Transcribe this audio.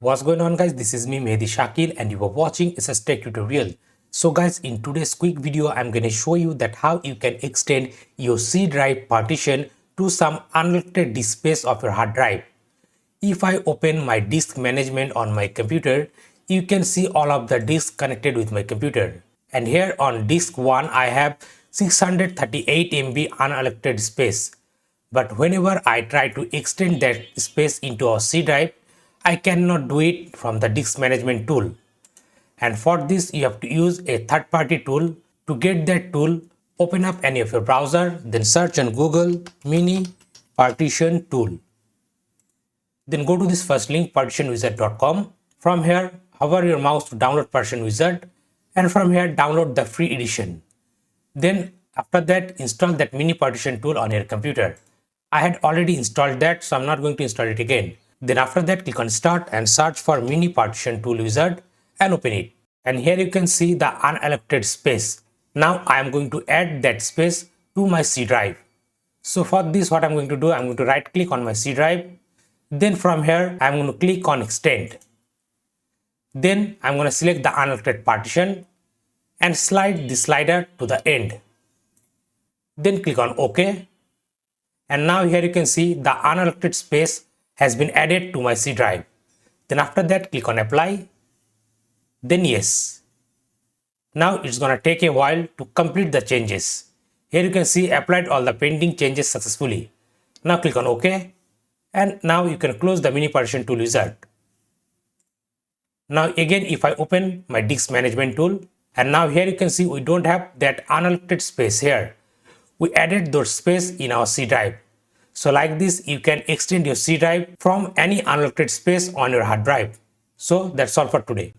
What's going on, guys? This is me Mehdi Shakil and you are watching SSTec tutorial. So guys, in today's quick video I'm going to show you that how you can extend your C drive partition to some unallocated disk space of your hard drive. If I open my disk management on my computer, you can see all of the disks connected with my computer. And here on disk 1 I have 638 MB unallocated space. But whenever I try to extend that space into a C drive, I cannot do it from the disk management tool. And for this you have to use a third-party tool. To get that tool, open up any of your browser, then search on Google mini partition tool. Then go to this first link partitionwizard.com. From here, hover your mouse to download Partition Wizard, and from here download the free edition. Then after that, install that mini partition tool on your computer. I had already installed that, so I'm not going to install it again. Then after that, click on start and search for mini partition tool wizard and open it. And here you can see the unallocated space. Now I am going to add that space to my C drive. So for this, what I'm going to do, I'm going to right click on my C drive. Then from here, I'm going to click on extend. Then I'm going to select the unallocated partition and slide the slider to the end. Then click on OK. And now here you can see the unallocated space has been added to my C drive. Then after that, click on apply. Then yes. Now it's gonna take a while to complete the changes. Here you can see applied all the pending changes successfully. Now click on OK. And now you can close the mini partition tool wizard. Now again, if I open my disk management tool, and now here you can see we don't have that unallocated space here. We added those space in our C drive. So like this, you can extend your C drive from any unallocated space on your hard drive. So that's all for today.